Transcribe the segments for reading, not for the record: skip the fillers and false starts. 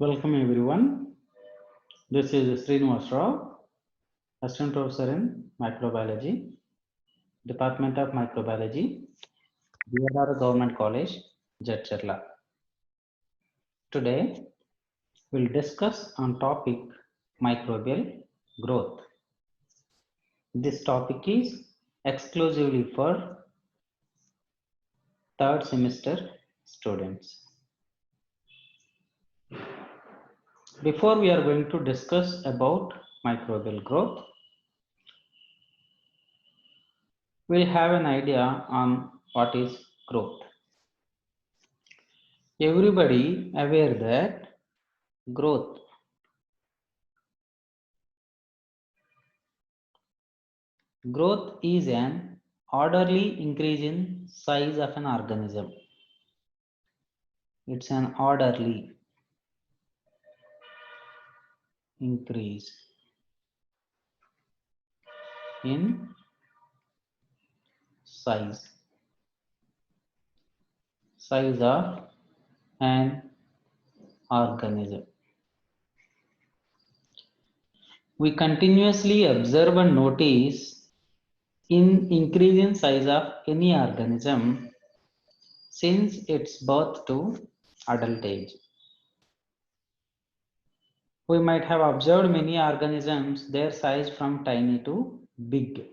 Welcome everyone. This is Srinivas Rao, Assistant Professor in Microbiology, Department of Microbiology, DRR Government College, Jadcherla. Today, we'll discuss on topic microbial growth. This topic is exclusively for third semester students. Before we are going to discuss about microbial growth, we'll have an idea on what is growth. Everybody aware that growth is an orderly increase in size of an organism. It's an orderly increase in size of an organism. We continuously observe and notice in increase in size of any organism since its birth to adult age. We might have observed many organisms, their size from tiny to big.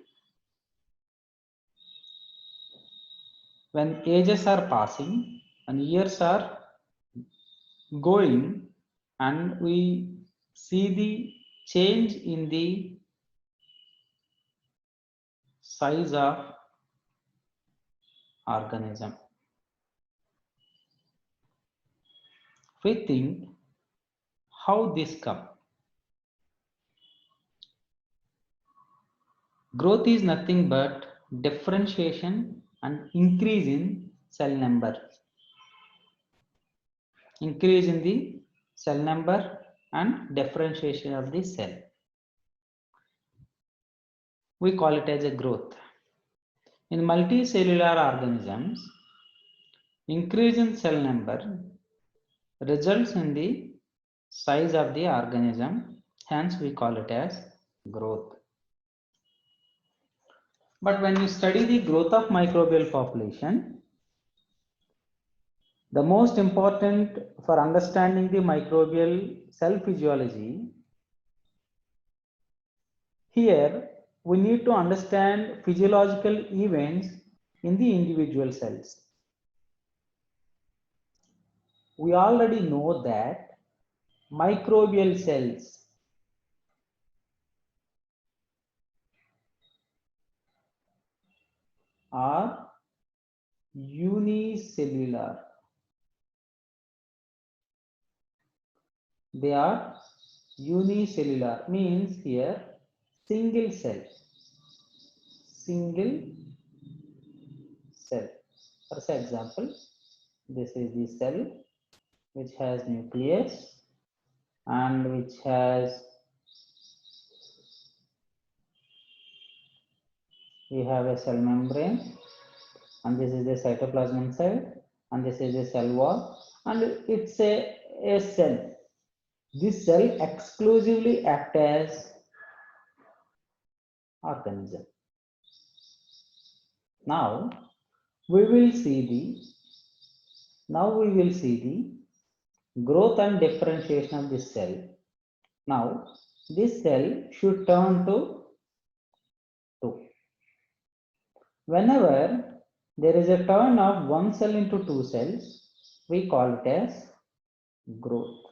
When ages are passing and years are going, and we see the change in the size of organism. We think how this come. Growth is nothing but differentiation and increase in cell number. Increase in the cell number and differentiation of the cell. We call it as a growth. In multicellular organisms, increase in cell number results in the size of the organism, hence we call it as growth. But when you study the growth of microbial population, the most important for understanding the microbial cell physiology, here we need to understand physiological events in the individual cells. We already know that microbial cells are unicellular. They are unicellular, means here single cell. For example, this is the cell which has nucleus and which has, we have a cell membrane, and this is the cytoplasm inside, and this is the cell wall, and it's a cell. This cell exclusively acts as organism. Now we will see the growth and differentiation of this cell. Now this cell should turn to 2. Whenever there is a turn of one cell into 2 cells, we call it as growth.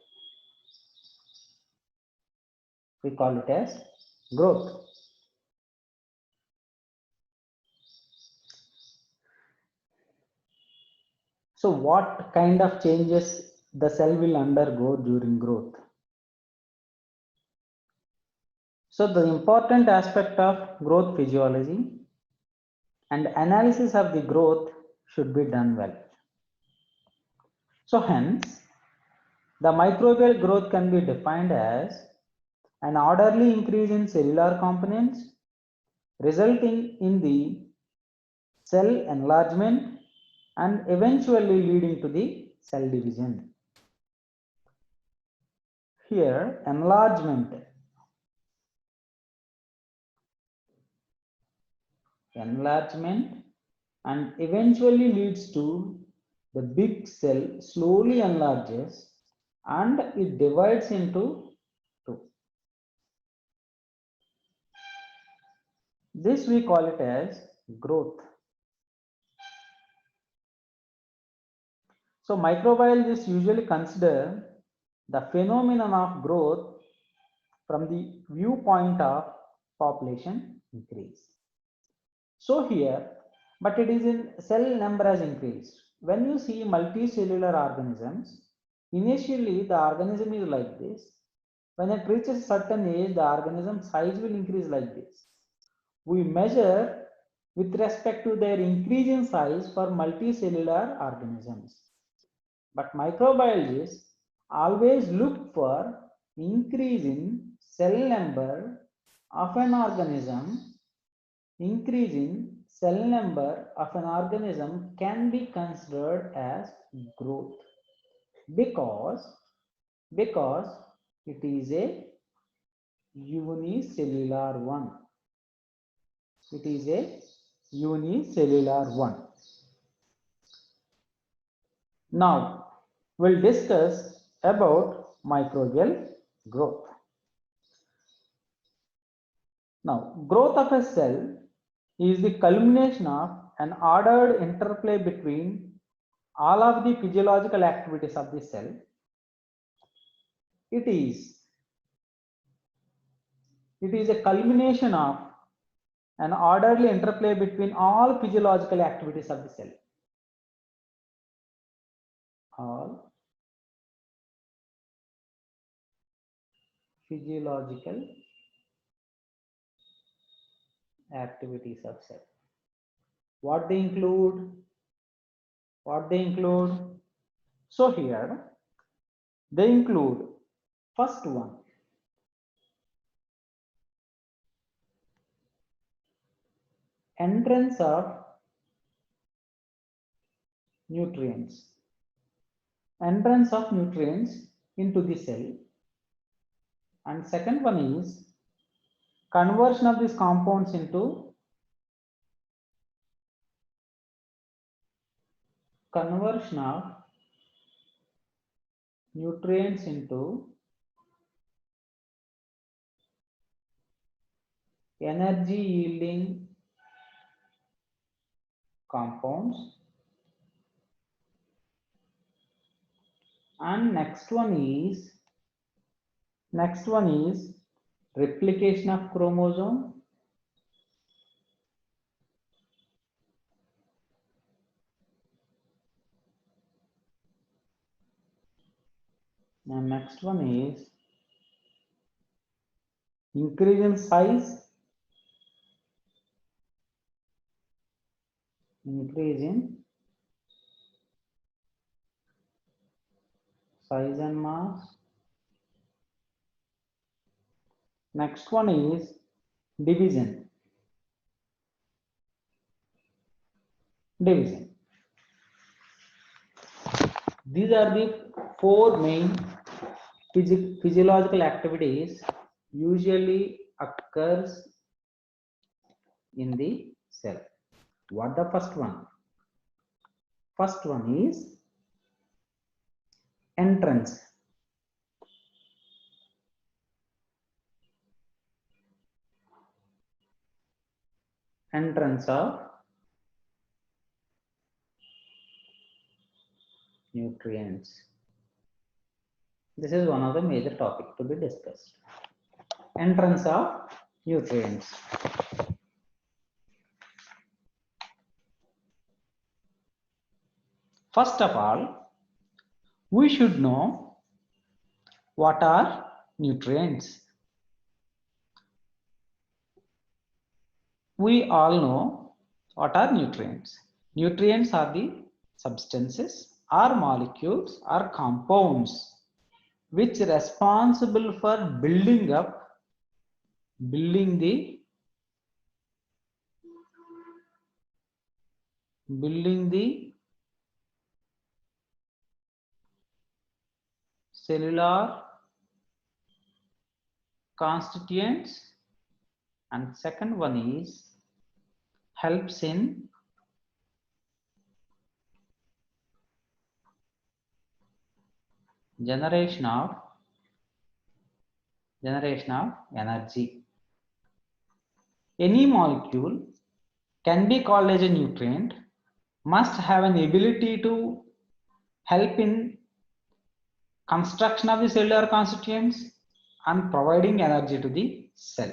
We call it as growth. So what kind of changes the cell will undergo during growth? So the important aspect of growth physiology and analysis of the growth should be done well. So hence, the microbial growth can be defined as an orderly increase in cellular components resulting in the cell enlargement and eventually leading to the cell division. Here, enlargement and eventually leads to the big cell slowly enlarges and it divides into two. This we call it as growth. So microbiologists usually consider the phenomenon of growth from the viewpoint of population increase. So here, but it is in cell number has increased. When you see multicellular organisms, initially the organism is like this. When it reaches a certain age, the organism size will increase like this. We measure with respect to their increase in size for multicellular organisms. But microbiologists always look for increase in cell number of an organism. Increase in cell number of an organism can be considered as growth because it is a unicellular one. It is a unicellular one. Now we'll discuss about microbial growth. Now, growth of a cell is the culmination of an ordered interplay between all of the physiological activities of the cell. It is a culmination of an orderly interplay between all physiological activities of the cell. All physiological activities of cell. What they include? So here they include first one, entrance of nutrients. Entrance of nutrients into the cell, and second one is conversion of these compounds into conversion of nutrients into energy yielding compounds, and next one is replication of chromosome, and next one is increase in size, and mass. Next one is division. These are the four main physiological activities usually occurs in the cell. What the first one? First one is entrance. Entrance of nutrients. This is one of the major topics to be discussed. Entrance of nutrients. First of all, we should know what are nutrients. We all know what are nutrients. Nutrients are the substances or molecules or compounds which are responsible for building the cellular constituents, and second one is helps in generation of energy. Any molecule can be called as a nutrient, must have an ability to help in construction of the cellular constituents and providing energy to the cell.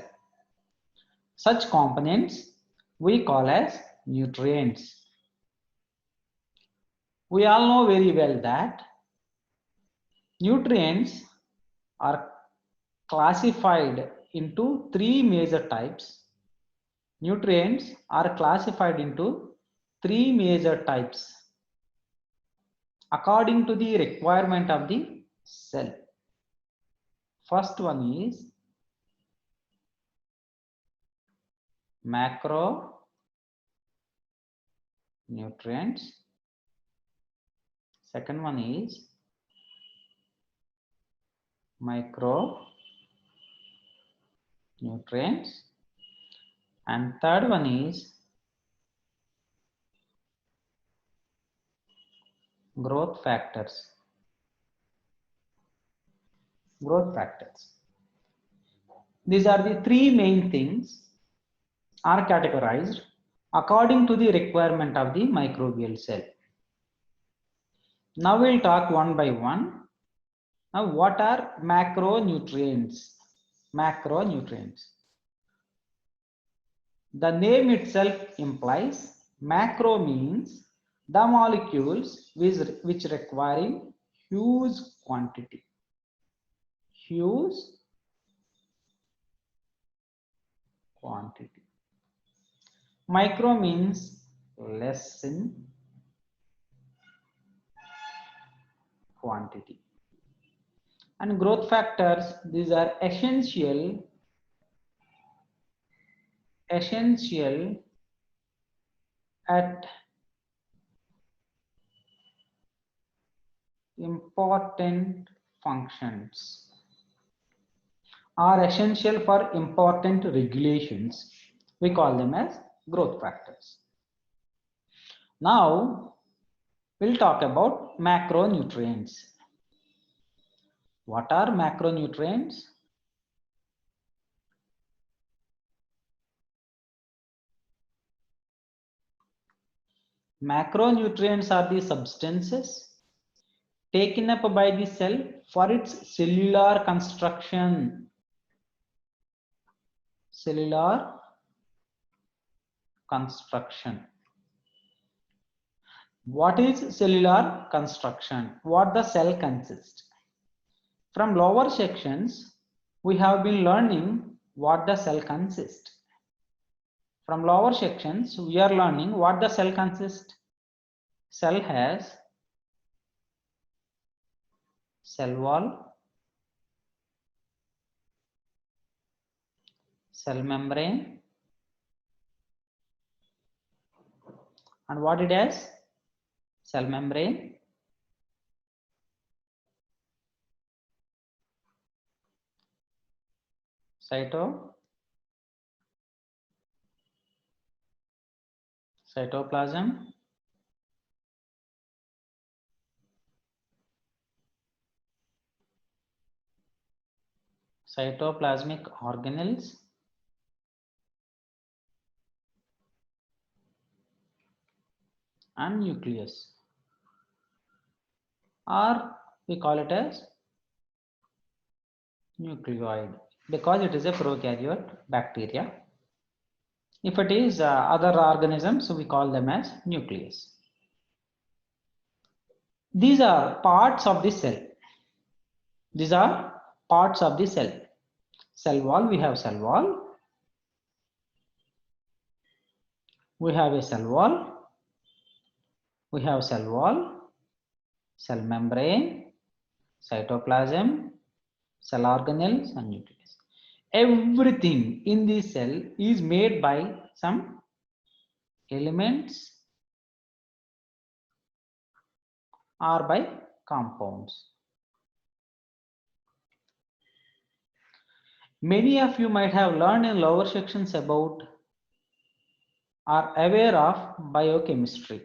Such components we call as nutrients. We all know very well that nutrients are classified into three major types. Nutrients are classified into three major types according to the requirement of the cell. First one is macronutrients. Second one is micronutrients. And third one is growth factors. These are the three main things are categorized according to the requirement of the microbial cell. Now we'll talk one by one. Now what are macronutrients? Macronutrients. The name itself implies macro means the molecules which require huge quantity. Huge quantity. Micro means less in quantity. And growth factors, these are essential at important functions, are essential for important regulations. We call them as growth factors. Now we'll talk about macronutrients. What are macronutrients? Macronutrients are the substances taken up by the cell for its cellular construction. Cellular construction. What is cellular construction? What the cell consists? From lower sections, we have been learning what the cell consists. From lower sections, we are learning what the cell consists. Cell has cell wall, cell membrane, and what it has? Cell membrane, cytoplasm, cytoplasmic organelles, and nucleus, or we call it as nucleoid because it is a prokaryote bacteria. If it is other organisms, we call them as nucleus. These are parts of the cell. These are parts of the cell. Cell wall, we have cell wall. We have a cell wall. We have cell wall, cell membrane, cytoplasm, cell organelles, and nucleus. Everything in the cell is made by some elements or by compounds. Many of you might have learned in lower sections about, are aware of biochemistry.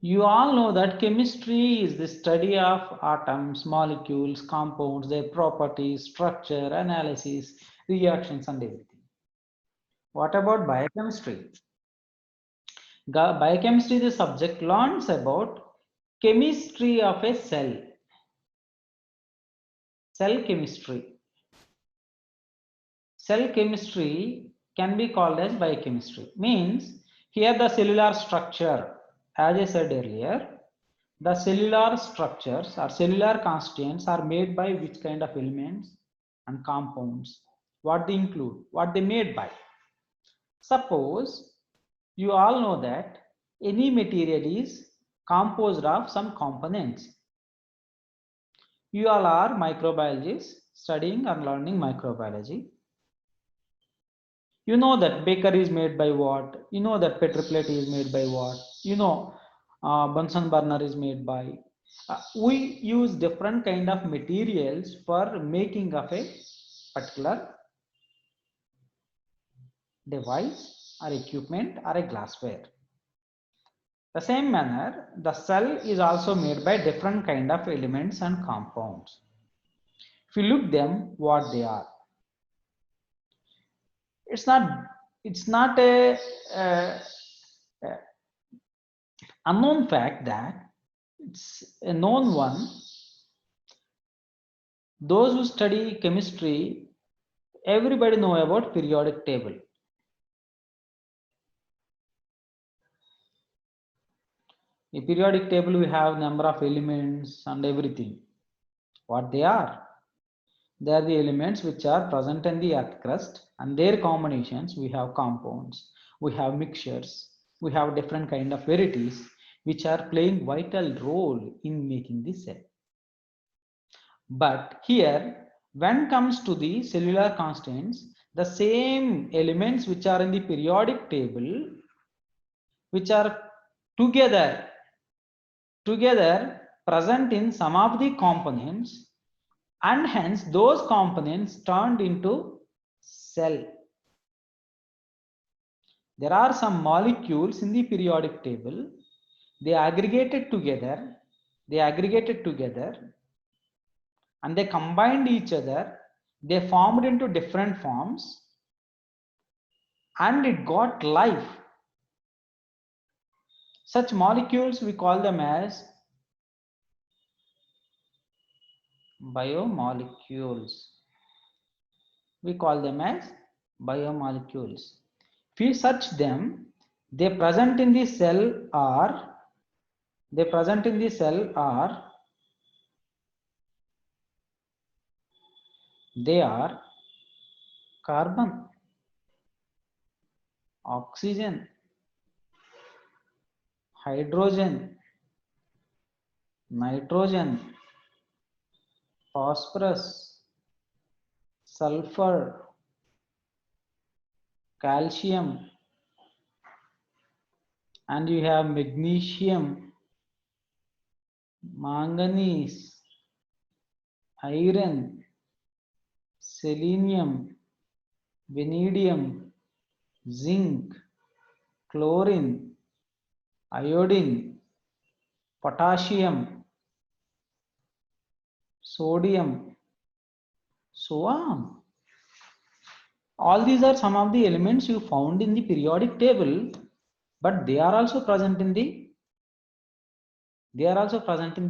You all know that chemistry is the study of atoms, molecules, compounds, their properties, structure, analysis, reactions, and everything. What about biochemistry? Biochemistry, the subject learns about chemistry of a cell. Cell chemistry. Cell chemistry can be called as biochemistry. Means here the cellular structure, as I said earlier, the cellular structures or cellular constituents are made by which kind of elements and compounds, what they include, what they made by. Suppose you all know that any material is composed of some components. You all are microbiologists studying or learning microbiology. You know that baker is made by what? You know that Petri plate is made by what? You know Bunsen burner is made by. We use different kind of materials for making of a particular device or equipment or a glassware. The same manner, the cell is also made by different kind of elements and compounds. If you look them, what they are. It's not a unknown fact that it's a known one. Those who study chemistry, everybody know about periodic table. A periodic table, we have number of elements and everything. What they are? They are the elements which are present in the earth crust, and their combinations. We have compounds, we have mixtures, we have different kind of varieties which are playing vital role in making the cell. But here, when comes to the cellular constants, the same elements which are in the periodic table, which are together present in some of the components, and hence those components turned into cell. There are some molecules in the periodic table, they aggregated together and they combined each other, they formed into different forms and it got life. Such molecules we call them as biomolecules. We call them as biomolecules. If you search them, they present in the cell are they are carbon, oxygen, hydrogen, nitrogen, phosphorus, sulfur, calcium, and you have magnesium, manganese, iron, selenium, vanadium, zinc, chlorine, iodine, potassium, sodium, so on. All these are some of the elements you found in the periodic table, but they are also present in the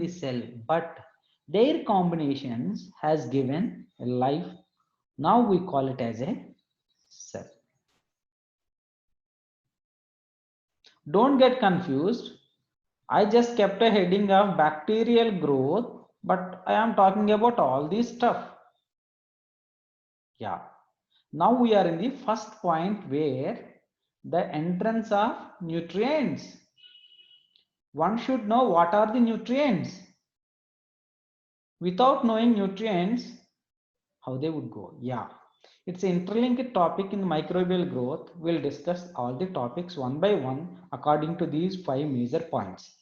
cell, but their combinations has given a life. Now we call it as a cell. Don't get confused. I just kept a heading of bacterial growth, but I am talking about all this stuff. Yeah. Now we are in the first point where the entrance of nutrients. One should know what are the nutrients. Without knowing nutrients, how they would go? Yeah. It's an interlinked topic in microbial growth. We'll discuss all the topics one by one according to these 5 major points.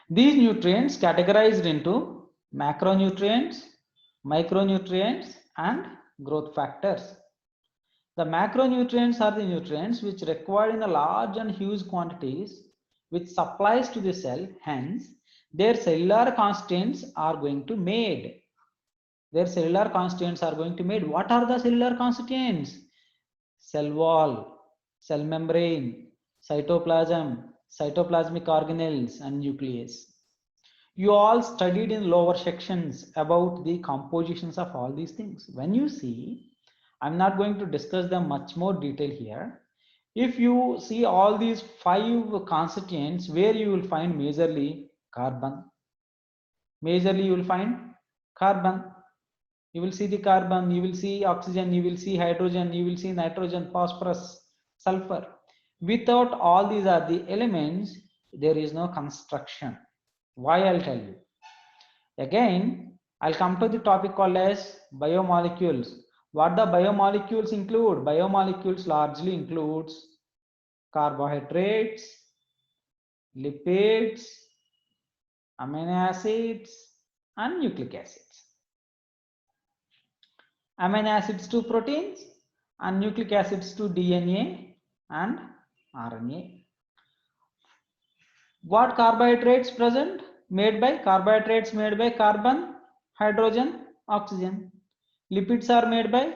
These nutrients categorized into macronutrients, micronutrients, and growth factors. The macronutrients are the nutrients which required in a large and huge quantities which supplies to the cell, hence their cellular constants are going to made. Their cellular constituents are going to made. What are the cellular constituents? Cell wall, cell membrane, cytoplasm, cytoplasmic organelles, and nucleus. You all studied in lower sections about the compositions of all these things. When you see, I'm not going to discuss them much more detail here. If you see all these 5 constituents, where you will find majorly carbon. Majorly you will find carbon. You will see the carbon, you will see oxygen, you will see hydrogen, you will see nitrogen, phosphorus, sulfur. Without all these are the elements, there is no construction. Why? I'll tell you. Again, I'll come to the topic called as biomolecules. What the biomolecules include? Biomolecules largely includes carbohydrates, lipids, amino acids, and nucleic acids. Amino acids to proteins and nucleic acids to DNA and RNA. What carbohydrates present? Made by carbohydrates made by carbon, hydrogen, oxygen. Lipids are made by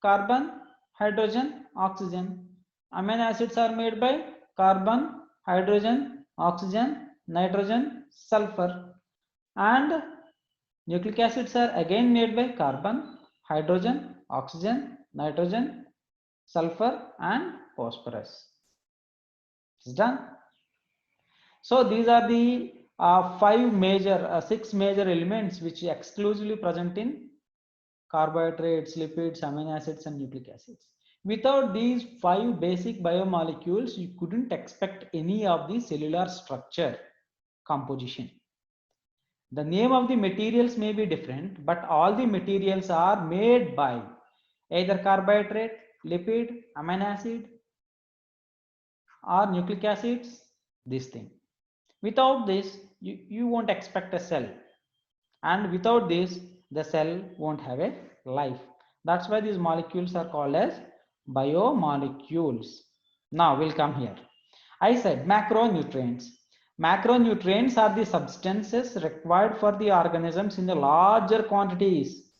carbon, hydrogen, oxygen. Amino acids are made by carbon, hydrogen, oxygen, nitrogen, sulfur. And nucleic acids are again made by carbon, hydrogen, oxygen, nitrogen, sulfur, and phosphorus. It's done. So these are the 6 major elements which are exclusively present in carbohydrates, lipids, amino acids, and nucleic acids. Without these 5 basic biomolecules, you couldn't expect any of the cellular structure composition. The name of the materials may be different, but all the materials are made by either carbohydrate, lipid, amino acid, or nucleic acids, this thing. Without this, you won't expect a cell. And without this, the cell won't have a life. That's why these molecules are called as biomolecules. Now we'll come here. I said macronutrients. Macronutrients are the substances required for the organisms in the larger quantities.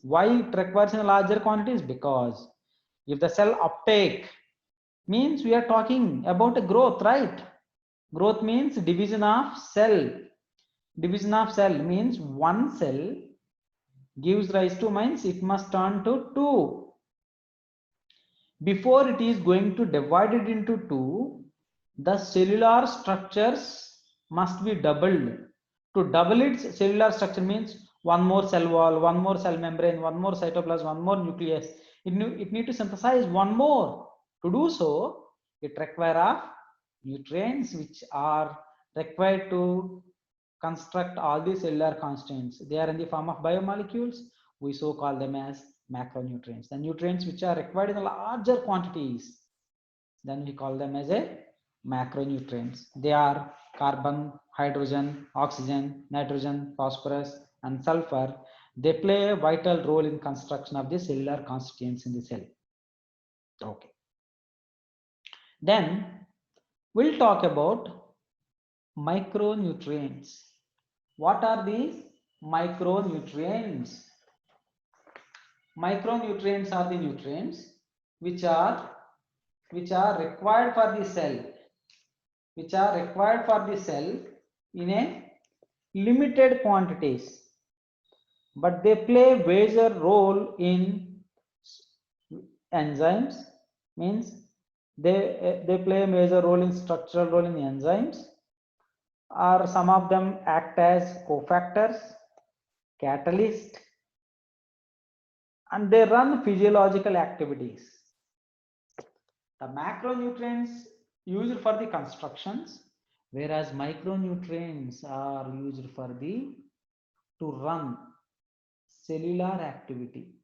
Why it requires in larger quantities? Because if the cell uptake means we are talking about a growth, right? Growth means division of cell. Division of cell means one cell gives rise to means it must turn to 2. Before it is going to divide it into 2, the cellular structures must be doubled. To double its cellular structure means one more cell wall, one more cell membrane, one more cytoplasm, one more nucleus. It need to synthesize one more. To do so, it requires nutrients which are required to construct all the cellular constants. They are in the form of biomolecules. We so call them as macronutrients. The nutrients which are required in larger quantities, then we call them as a macronutrients. They are carbon, hydrogen, oxygen, nitrogen, phosphorus, and sulfur. They play a vital role in construction of the cellular constituents in the cell. Okay. Then we'll talk about micronutrients. What are these micronutrients? Micronutrients are the nutrients which are required for the cell, in a limited quantities, but they play a major role in enzymes. Means they play a major role in structural role in the enzymes, or some of them act as cofactors, catalyst, and they run physiological activities. The macronutrients used for the constructions, whereas micronutrients are used for the to run cellular activity.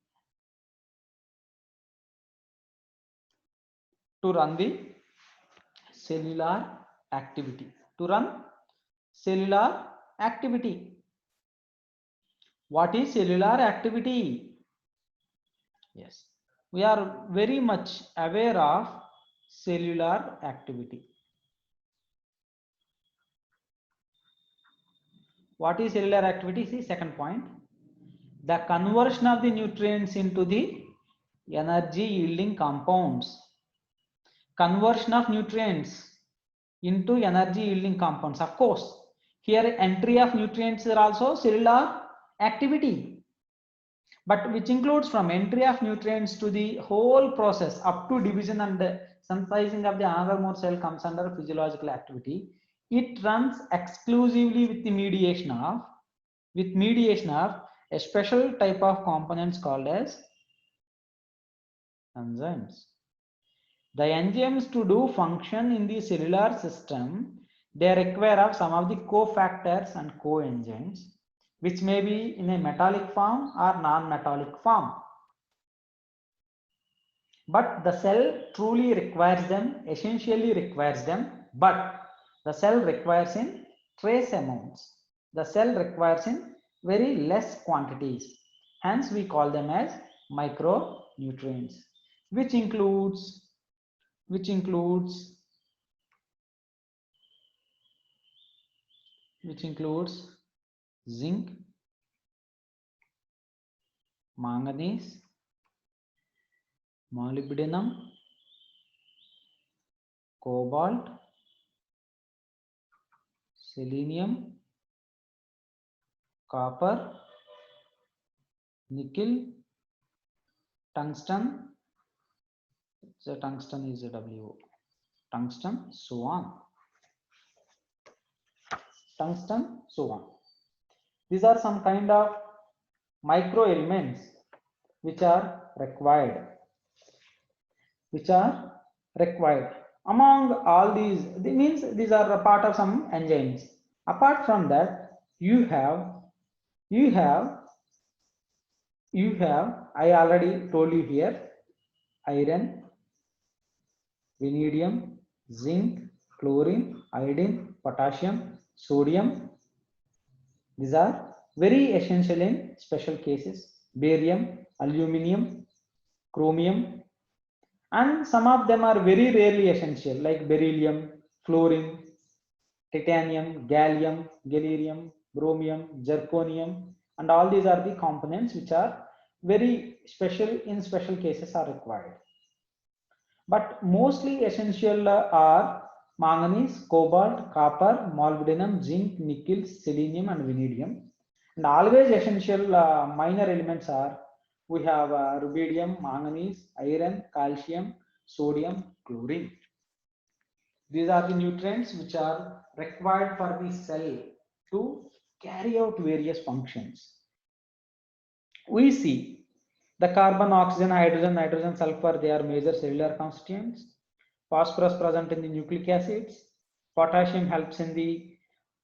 To run the cellular activity. To run cellular activity. What is cellular activity? Yes, we are very much aware of cellular activity. What is cellular activity? See, second point. The conversion of the nutrients into the energy yielding compounds. Conversion of nutrients into energy yielding compounds. Of course, here entry of nutrients are also cellular activity, but which includes from entry of nutrients to the whole process up to division and synthesizing of the another more cell comes under physiological activity. It runs exclusively with the mediation of a special type of components called as enzymes. The enzymes to do function in the cellular system, they require of some of the cofactors and coenzymes, which may be in a metallic form or non-metallic form. But the cell truly requires them, essentially requires them, but the cell requires in trace amounts. The cell requires in very less quantities. Hence, we call them as micronutrients, which includes zinc, manganese, molybdenum, cobalt, selenium, copper, nickel, tungsten. So tungsten is a W. Tungsten, so on. Tungsten, so on. These are some kind of micro elements which are required. Among all these, these are a part of some enzymes. Apart from that, you have, I already told you here, iron, vanadium, zinc, chlorine, iodine, potassium, sodium. These are very essential in special cases. Barium, aluminium, chromium, and some of them are very rarely essential, like beryllium, fluorine, titanium, gallium, gallium, bromium, zirconium, and all these are the components which are very special in special cases are required. But mostly essential are manganese, cobalt, copper, molybdenum, zinc, nickel, selenium, and vanadium. And always essential minor elements are, we have rubidium, manganese, iron, calcium, sodium, chlorine. These are the nutrients which are required for the cell to carry out various functions. We see the carbon, oxygen, hydrogen, nitrogen, sulfur, they are major cellular constituents. Phosphorus present in the nucleic acids. Potassium helps in the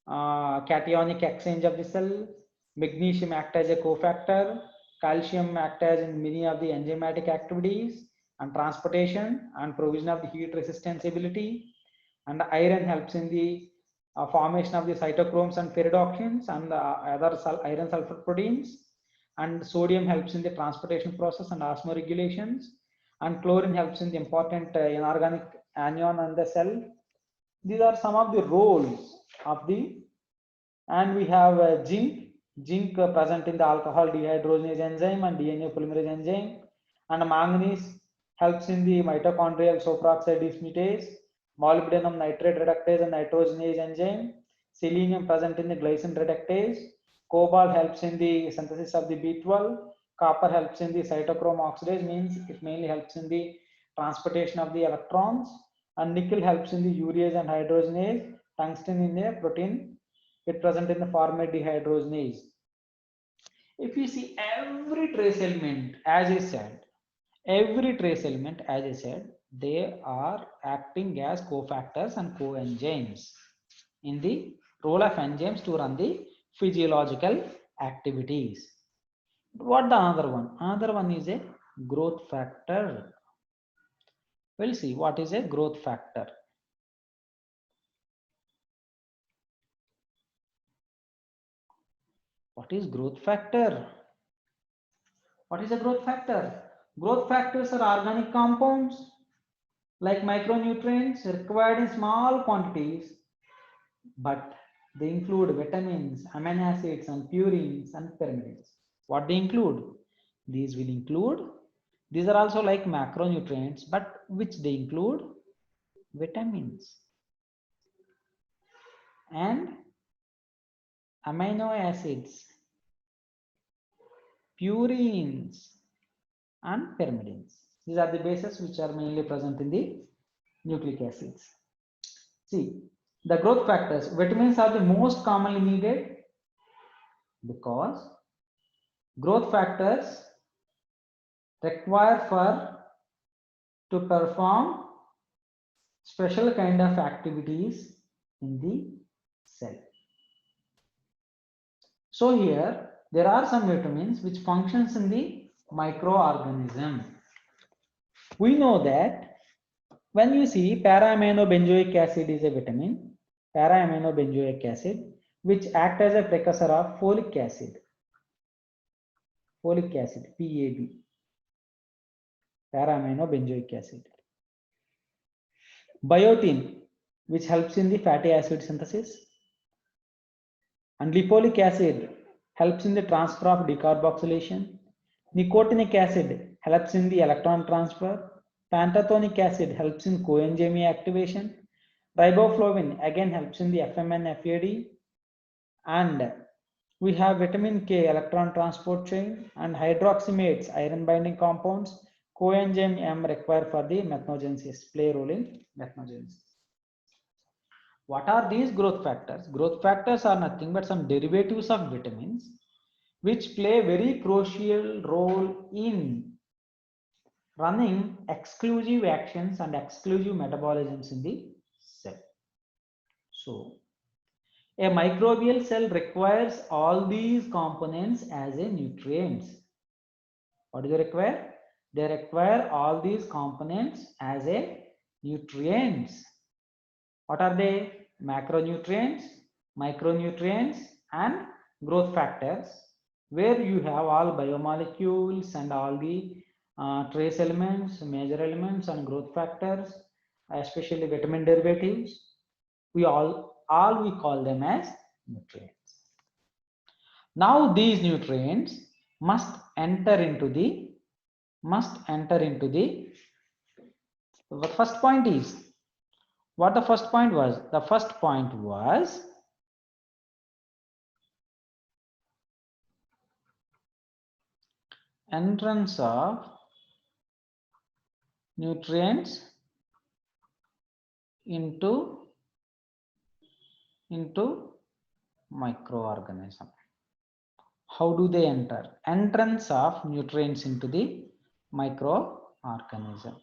cationic exchange of the cell. Magnesium acts as a cofactor. Calcium acts as in many of the enzymatic activities and transportation and provision of the heat resistance ability. And iron helps in the formation of the cytochromes and pyridoxines and other iron sulfur proteins. And sodium helps in the transportation process and osmoregulations. And chlorine helps in the important inorganic anion on the cell. These are some of the roles of the, and we have zinc present in the alcohol dehydrogenase enzyme and DNA polymerase enzyme, and manganese helps in the mitochondrial superoxide dismutase, molybdenum nitrate reductase and nitrogenase enzyme, selenium present in the glycine reductase, cobalt helps in the synthesis of the B12, copper helps in the cytochrome oxidase, means it mainly helps in the transportation of the electrons, and nickel helps in the urease and hydrogenase, tungsten in the protein, it present in the format dehydrogenase. If you see every trace element, as I said, they are acting as cofactors and coenzymes in the role of enzymes to run the physiological activities. What the other one? Another one is a growth factor. We'll see what is a growth factor. What is growth factor? What is a growth factor? Growth factors are organic compounds like micronutrients required in small quantities, but they include vitamins, amino acids, and purines and pyrimidines. What they include? These will include, these are also like macronutrients, but which they include vitamins and amino acids, purines, and pyrimidines. These are the bases which are mainly present in the nucleic acids. See, the growth factors, vitamins are the most commonly needed because growth factors require for to perform special kind of activities in the cell. So here there are some vitamins which functions in the microorganism. We know that when you see para-aminobenzoic acid is a vitamin, para-aminobenzoic acid, which act as a precursor of folic acid, PAB, para-aminobenzoic acid. Biotin, which helps in the fatty acid synthesis, and lipolic acid helps in the transfer of decarboxylation. Nicotinic acid helps in the electron transfer. Pantothenic acid helps in coenzyme activation. Riboflavin again helps in the FMN FAD. And we have vitamin K electron transport chain, and hydroxymates iron binding compounds. Coenzyme M required for the methanogenesis, play a role in methanogenesis. What are these growth factors? Growth factors are nothing but some derivatives of vitamins which play a very crucial role in running exclusive actions and exclusive metabolisms in the cell. So, a microbial cell requires all these components as a nutrients. What do they require? They require all these components as a nutrients. What are they? Macronutrients, micronutrients, and growth factors, where you have all biomolecules and all the trace elements, major elements, and growth factors, especially vitamin derivatives. We all we call them as nutrients. Now these nutrients must enter into the first point is, what the first point was? The first point was entrance of nutrients into microorganism. How do they enter? Entrance of nutrients into the microorganism.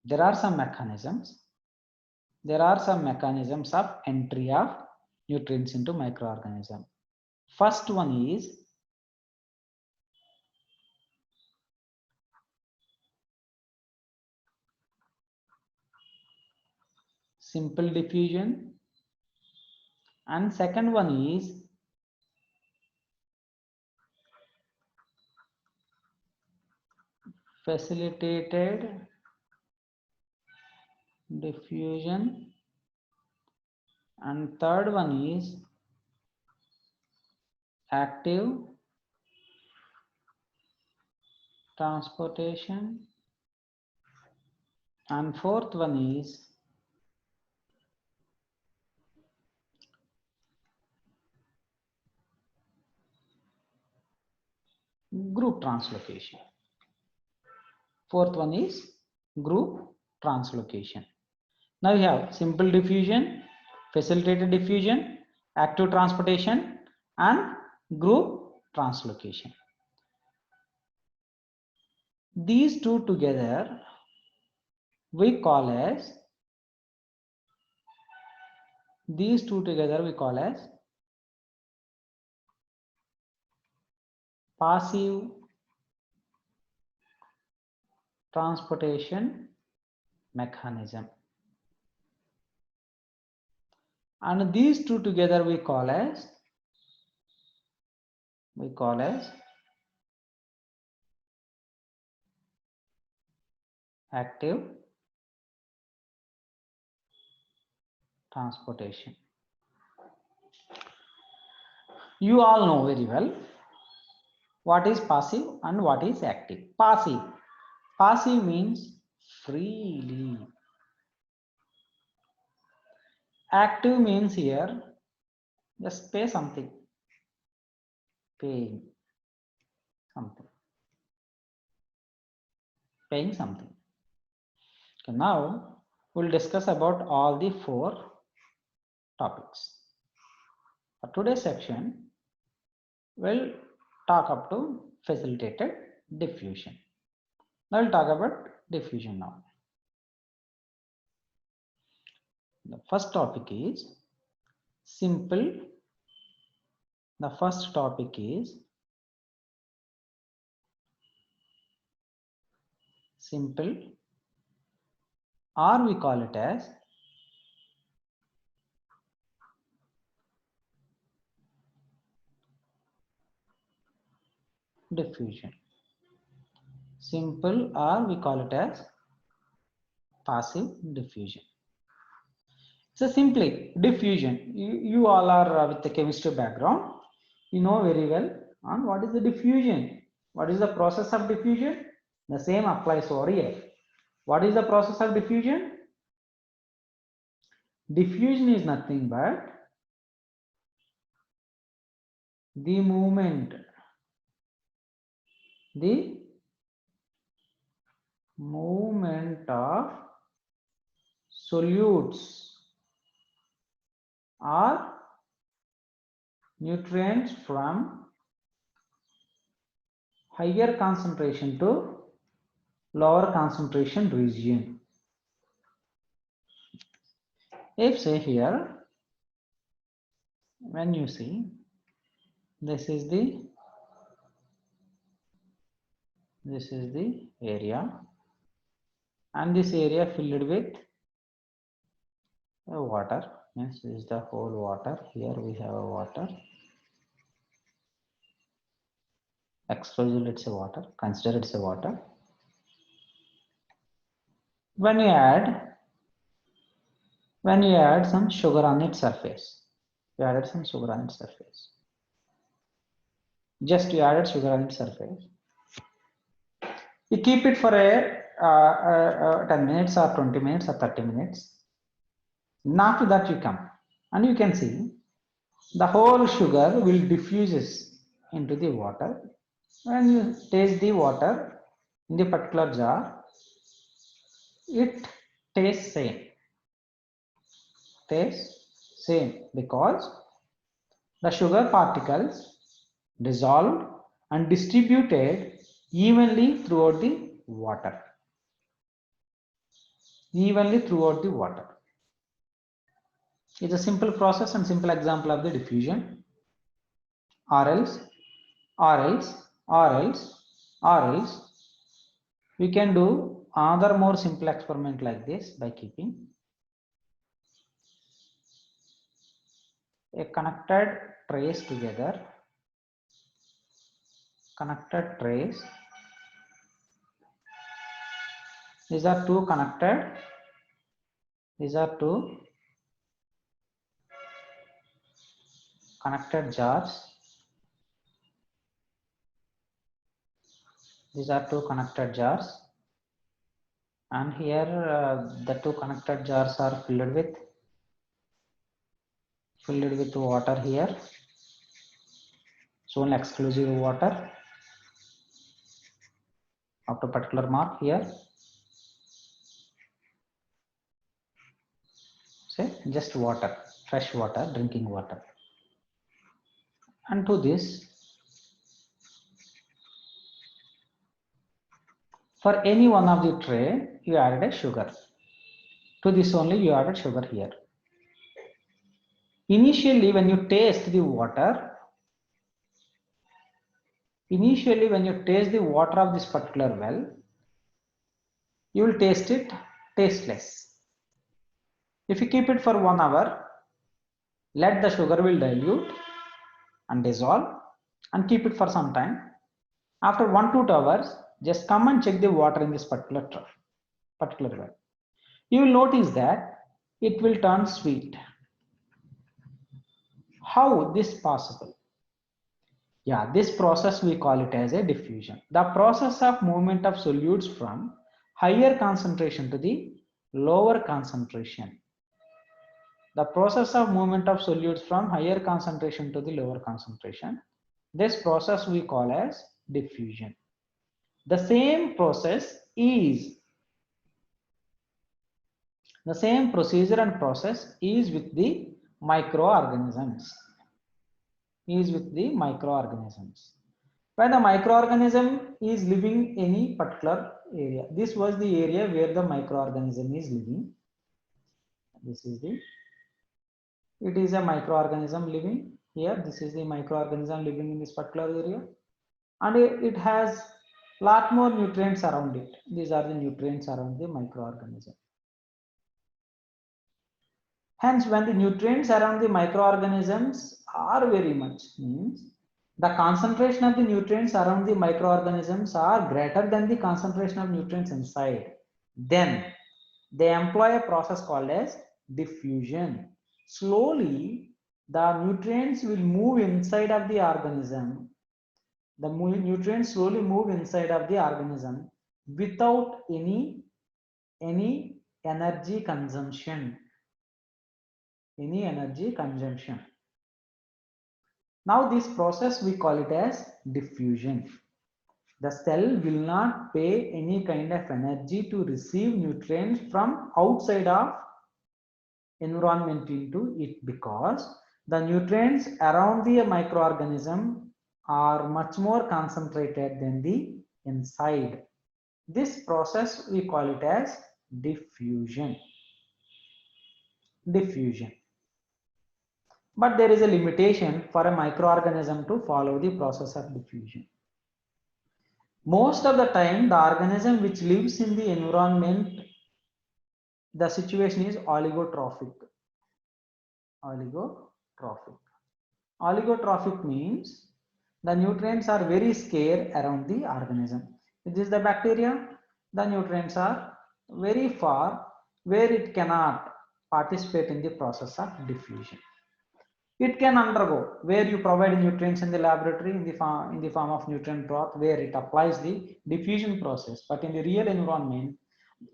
There are some mechanisms. There are some mechanisms of entry of nutrients into microorganism. First one is simple diffusion, and second one is facilitated diffusion, and third one is active transportation, and fourth one is group translocation. Fourth one is group translocation. Now we have simple diffusion, facilitated diffusion, active transportation, and group translocation. These two together we call as passive transportation mechanism, and these two together we call as we call as active transportation. You all know very well what is passive and what is active. Passive means freely. Active means here just pay something, paying something. Okay, now we'll discuss about all the 4 topics. For today's section, we'll talk up to facilitated diffusion. Now we'll talk about diffusion now. The first topic is simple. The first topic is simple, or we call it as diffusion. Simple, or we call it as passive diffusion. So simply diffusion. You all are with the chemistry background. You know very well on what is the diffusion. What is the process of diffusion? The same applies over here. What is the process of diffusion? Diffusion is nothing but the movement of solutes or nutrients from higher concentration to lower concentration region. If say here, when you see this is the area, and this area filled with water, means this is the whole water. Here we have a water. Exclusively it's a water, consider it's a water. When you add some sugar on its surface, you added some sugar on its surface. Just you added sugar on its surface. You keep it for a 10 minutes or 20 minutes or 30 minutes. And after that you come and you can see the whole sugar will diffuses into the water. When you taste the water in the particular jar, it tastes same. Because the sugar particles dissolved and distributed evenly throughout the water. It's a simple process and simple example of the diffusion. Or else we can do another more simple experiment like this by keeping a connected trays together. These are two connected jars. These are two connected jars, and here the two connected jars are filled with water here. So only exclusive water up to particular mark here. Say just water, fresh water, drinking water. And to this, for any one of the tray, you added a sugar. To this only you added sugar here. Initially, when you taste the water of this particular well, you will taste it tasteless. If you keep it for 1 hour, let the sugar will dilute and dissolve, and keep it for some time. After 1 to 2 hours, just come and check the water in this particular well. You will notice that it will turn sweet. How this possible? Yeah, this process we call it as a diffusion. The process of movement of solutes from higher concentration to the lower concentration. The process of movement of solutes from higher concentration to the lower concentration. This process we call as diffusion. The same process is, the same procedure and process is with the microorganisms. When the microorganism is living any particular area, this was the area where the microorganism is living. This is the, it is a microorganism living here. This is the microorganism living in this particular area, and it has lot more nutrients around it. These are the nutrients around the microorganism. Hence, when the nutrients around the microorganisms are very much, means the concentration of the nutrients around the microorganisms are greater than the concentration of nutrients inside, then they employ a process called as diffusion. Slowly, the nutrients will move inside of the organism. The nutrients slowly move inside of the organism without any energy consumption. Now this process we call it as diffusion. The cell will not pay any kind of energy to receive nutrients from outside of environment into it, because the nutrients around the microorganism are much more concentrated than the inside. This process we call it as diffusion. But there is a limitation for a microorganism to follow the process of diffusion. Most of the time, the organism which lives in the environment, the situation is oligotrophic. Oligotrophic means the nutrients are very scarce around the organism. If this is the bacteria, the nutrients are very far where it cannot participate in the process of diffusion. It can undergo where you provide nutrients in the laboratory in the form of nutrient broth, where it applies the diffusion process. But in the real environment,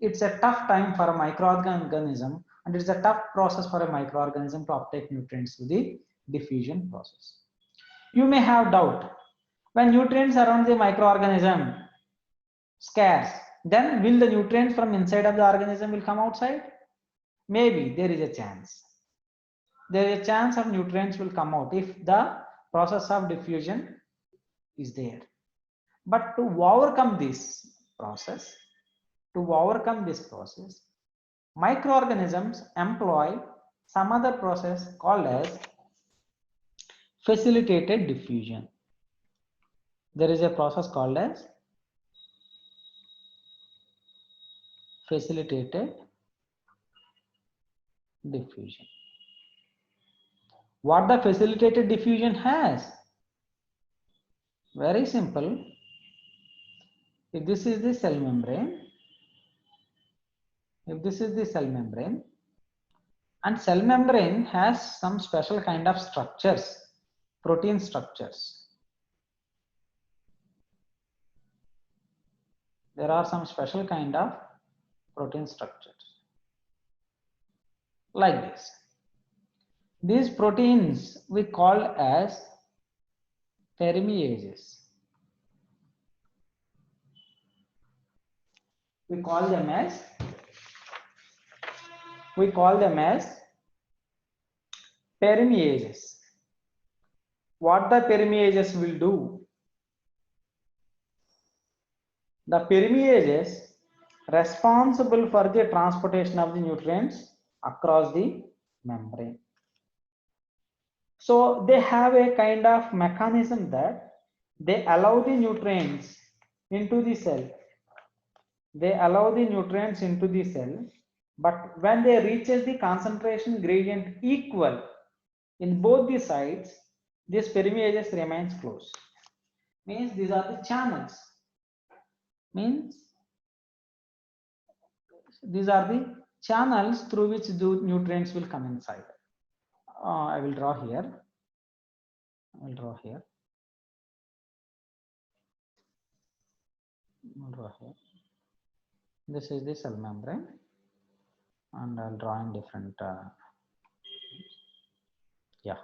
it's a tough time for a microorganism, and it's a tough process for a microorganism to uptake nutrients through the diffusion process. You may have doubt, when nutrients around the microorganism scarce, then will the nutrients from inside of the organism will come outside? Maybe there is a chance. There is a chance of nutrients will come out if the process of diffusion is there. But to overcome this process, microorganisms employ some other process called as facilitated diffusion. There is a process called as facilitated diffusion. What the facilitated diffusion has? Very simple. If this is the cell membrane, and cell membrane has some special kind of structures, protein structures. There are some special kind of protein structures like this. These proteins we call as permeases. We call them as permeases. What the permeases will do? The permeases responsible for the transportation of the nutrients across the membrane. So they have a kind of mechanism that they allow the nutrients into the cell. But when they reaches the concentration gradient equal in both the sides, this permeases remains closed. Means these are the channels. Means these are the channels through which the nutrients will come inside. I will draw here. I'll draw here. I'll draw here. This is the cell membrane, and I'll draw in different. Yeah.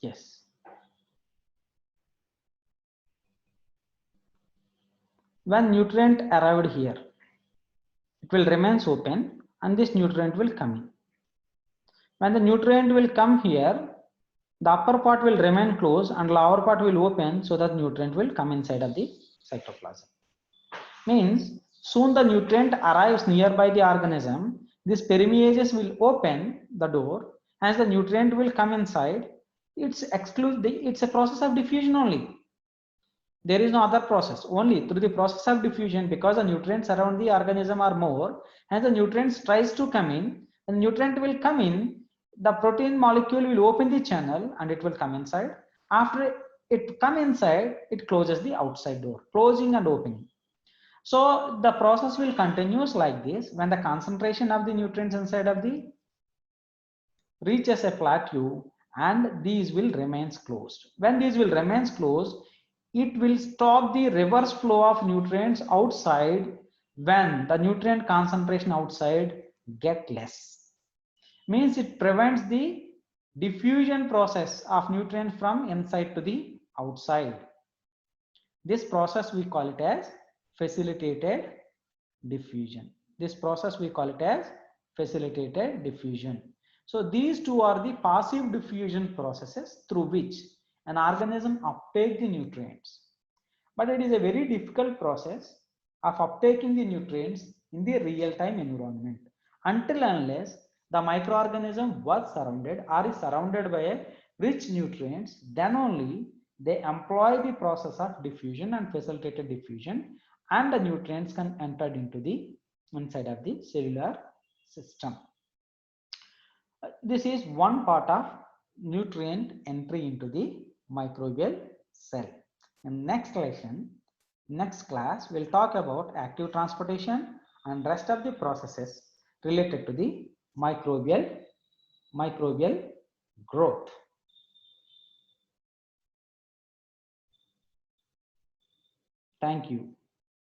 Yes. When nutrient arrived here, it will remain open and this nutrient will come in. When the nutrient will come here, the upper part will remain closed and lower part will open so that nutrient will come inside of the cytoplasm. Means soon the nutrient arrives nearby the organism, this permeases will open the door, as the nutrient will come inside. It's a process of diffusion only. There is no other process. Only through the process of diffusion, because the nutrients around the organism are more, and the nutrients tries to come in, the nutrient will come in, the protein molecule will open the channel and it will come inside. After it come inside, it closes the outside door, closing and opening. So the process will continues like this. When the concentration of the nutrients inside of the reaches a plateau, and these will remains closed. When these will remains closed, it will stop the reverse flow of nutrients outside when the nutrient concentration outside get less. Means it prevents the diffusion process of nutrients from inside to the outside. This process we call it as facilitated diffusion. This process we call it as facilitated diffusion. So these two are the passive diffusion processes through which an organism uptakes the nutrients. But it is a very difficult process of uptaking the nutrients in the real-time environment until unless the microorganism was surrounded or is surrounded by a rich nutrients, then only they employ the process of diffusion and facilitated diffusion, and the nutrients can enter into the inside of the cellular system. This is one part of nutrient entry into the microbial cell. In next lesson, next class, we'll talk about active transportation and rest of the processes related to the microbial growth. Thank you.